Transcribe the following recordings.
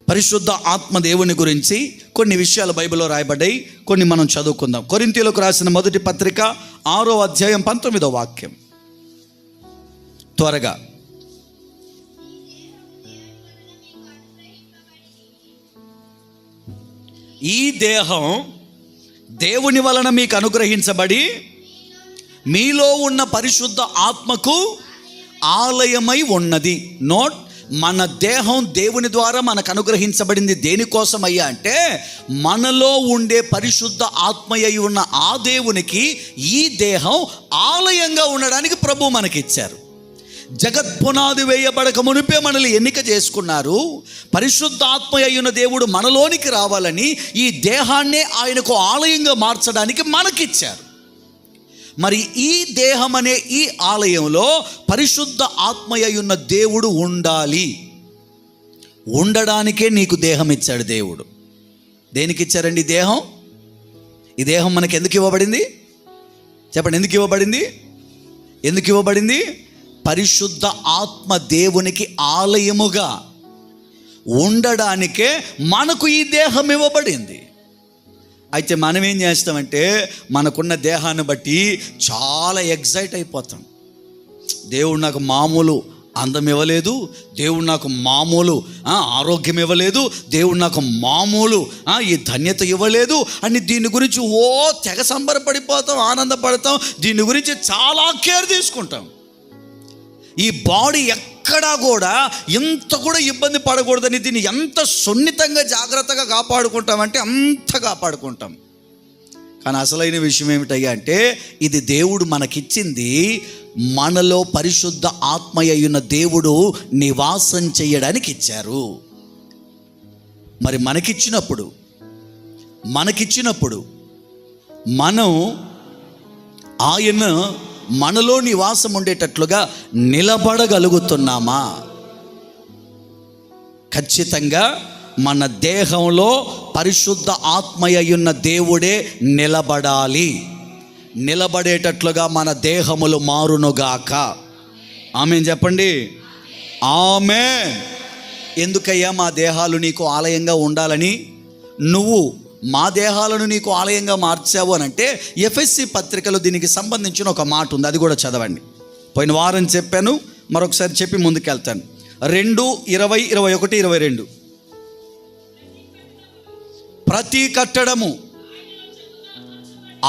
పరిశుద్ధ ఆత్మ దేవుని గురించి కొన్ని విషయాలు బైబిల్లో రాయబడ్డాయి, కొన్ని మనం చదువుకుందాం. కొరింథీయులకు రాసిన మొదటి పత్రిక 6వ అధ్యాయం 19వ వాక్యం. త్వరగా. ఈ దేహం దేవుని వలన మీకు అనుగ్రహించబడి మీలో ఉన్న పరిశుద్ధ ఆత్మకు ఆలయమై ఉన్నది. నోట్, మన దేహం దేవుని ద్వారా మనకు అనుగ్రహించబడింది. దేనికోసమయ్యా అంటే మనలో ఉండే పరిశుద్ధ ఆత్మయ్య ఉన్న ఆ దేవునికి ఈ దేహం ఆలయంగా ఉండడానికి ప్రభు మనకిచ్చారు. జగత్పునాది వేయబడక మునిపే మనల్ని ఎన్నిక చేసుకున్నారు. పరిశుద్ధ ఆత్మ అయ్యున్న దేవుడు మనలోనికి రావాలని ఈ దేహాన్నే ఆయనకు ఆలయంగా మార్చడానికి మనకిచ్చారు. మరి ఈ దేహం అనే ఈ ఆలయంలో పరిశుద్ధ ఆత్మ అయ్యున్న దేవుడు ఉండాలి. ఉండడానికే నీకు దేహం ఇచ్చాడు దేవుడు. దేనికి ఇచ్చారండి దేహం? ఈ దేహం మనకి ఎందుకు ఇవ్వబడింది? చెప్పండి, ఎందుకు ఇవ్వబడింది? ఎందుకు ఇవ్వబడింది? పరిశుద్ధ ఆత్మ దేవునికి ఆలయముగా ఉండడానికే మనకు ఈ దేహం ఇవ్వబడింది. అయితే మనం ఏం చేస్తామంటే మనకున్న దేహాన్ని బట్టి చాలా ఎగ్జైట్ అయిపోతాం. దేవుడు నాకు మామూలు అందం ఇవ్వలేదు, దేవుడు నాకు మామూలు ఆరోగ్యం ఇవ్వలేదు, దేవుడు నాకు మామూలు ఈ ధన్యత ఇవ్వలేదు అని దీని గురించి తెగ సంబరపడిపోతాం, ఆనందపడతాం. దీని గురించి చాలా కేర్ తీసుకుంటాం. ఈ బాడీ ఎక్కడా కూడా ఇంత కూడా ఇబ్బంది పడకూడదని దీన్ని ఎంత సున్నితంగా జాగ్రత్తగా కాపాడుకుంటామంటే అంత కాపాడుకుంటాం. కానీ అసలైన విషయం ఏమిటయ్యా అంటే ఇది దేవుడు మనకిచ్చింది. మనలో పరిశుద్ధ ఆత్మయ్య ఉన్న దేవుడు నివాసం చేయడానికి ఇచ్చారు. మరి మనకిచ్చినప్పుడు మనం ఆయన మనలో నివాసం ఉండేటట్లుగా నిలబడగలుగుతున్నామా? ఖచ్చితంగా మన దేహంలో పరిశుద్ధ ఆత్మయ్యున్న దేవుడే నిలబడాలి. నిలబడేటట్లుగా మన దేహములు మారునుగాక. ఆమేన్ చెప్పండి, ఆమేన్. ఎందుకయ్యా మా దేహాలు నీకు ఆలయంగా ఉండాలని నువ్వు మా దేహాలను నీకు ఆలయంగా మార్చావు అని అంటే ఎఫెసీ పత్రికలో దీనికి సంబంధించిన ఒక మాట ఉంది, అది కూడా చదవండి. పోయిన వారం చెప్పాను, మరొకసారి చెప్పి ముందుకెళ్తాను. 2:20-21-22 ప్రతి కట్టడము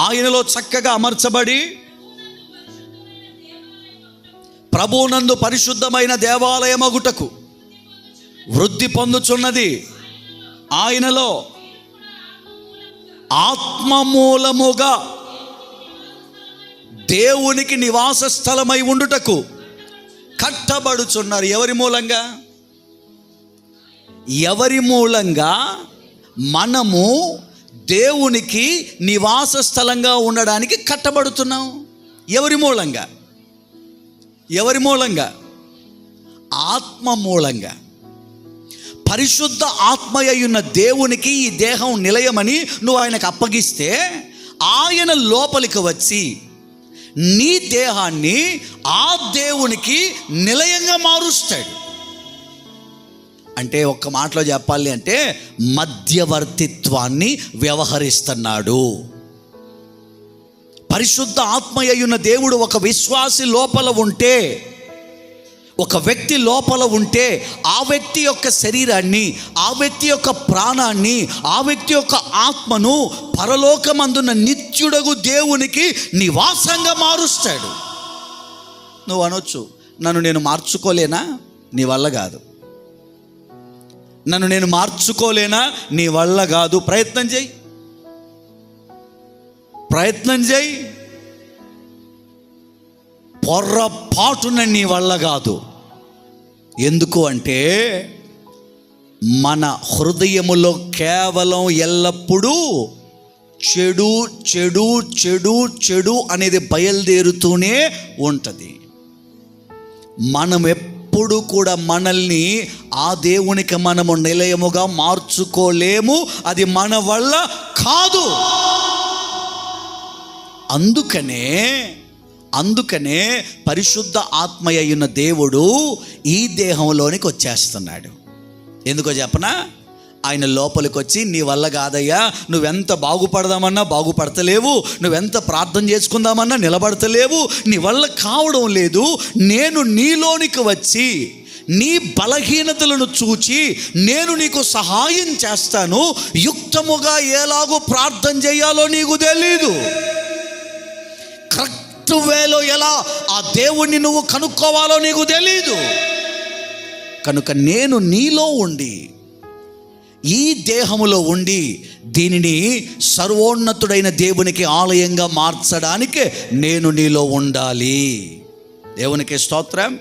ఆయనలో చక్కగా అమర్చబడి ప్రభువునందు పరిశుద్ధమైన దేవాలయమగుటకు వృద్ధి పొందుచున్నది. ఆయనలో ఆత్మ మూలముగా దేవునికి నివాస స్థలమై ఉండుటకు కట్టబడుచున్నారు. ఎవరి మూలంగా మనము దేవునికి నివాస స్థలంగా ఉండడానికి కట్టబడుతున్నాం? ఎవరి మూలంగా? ఆత్మ మూలంగా. పరిశుద్ధ ఆత్మయ్యున్న దేవునికి ఈ దేహం నిలయమని నువ్వు ఆయనకు అప్పగిస్తే ఆయన లోపలికి వచ్చి నీ దేహాన్ని ఆ దేవునికి నిలయంగా మారుస్తాడు. అంటే ఒక్క మాటలో చెప్పాలి అంటే మధ్యవర్తిత్వాన్ని వ్యవహరిస్తున్నాడు. పరిశుద్ధ ఆత్మయ్యున్న దేవుడు ఒక విశ్వాసి లోపల ఉంటే, ఒక వ్యక్తి లోపల ఉంటే ఆ వ్యక్తి యొక్క శరీరాన్ని, ఆ వ్యక్తి యొక్క ప్రాణాన్ని, ఆ వ్యక్తి యొక్క ఆత్మను పరలోకమందున్న నిత్యుడగు దేవునికి నివాసంగా మారుస్తాడు. నువ్వు అనొచ్చు, నన్ను నేను మార్చుకోలేనా? నీ వల్ల కాదు. నన్ను నేను మార్చుకోలేనా? నీ వల్ల కాదు. ప్రయత్నం చేయి. పొర్రపాటున నీ వల్ల కాదు. ఎందుకు అంటే మన హృదయములో కేవలం ఎల్లప్పుడూ చెడు చెడు చెడు చెడు అనేది బయలుదేరుతూనే ఉంటుంది. మనం ఎప్పుడు కూడా మనల్ని ఆ దేవునికి మనము నిలయముగా మార్చుకోలేము. అది మన వల్ల కాదు. అందుకనే పరిశుద్ధ ఆత్మయ్యున్న దేవుడు ఈ దేహంలోనికి వచ్చేస్తున్నాడు. ఎందుకో చెప్పనా? ఆయన లోపలికి వచ్చి, నీ వల్ల కాదయ్యా, నువ్వెంత బాగుపడదామన్నా బాగుపడతలేవు, నువ్వెంత ప్రార్థన చేసుకుందామన్నా నిలబడతలేవు, నీ వల్ల కావడం లేదు. నేను నీలోనికి వచ్చి నీ బలహీనతలను చూచి నేను నీకు సహాయం చేస్తాను. యుక్తముగా ఎలాగో ప్రార్థన చేయాలో నీకు తెలీదు, కరెక్ట్ వేలో ఎలా ఆ దేవుణ్ణి నువ్వు కనుక్కోవాలో నీకు తెలీదు. కనుక నేను నీలో ఉండి, ఈ దేహములో ఉండి, దీనిని సర్వోన్నతుడైన దేవునికి ఆలయంగా మార్చడానికి నేను నీలో ఉండాలి. దేవునికి స్తోత్రం.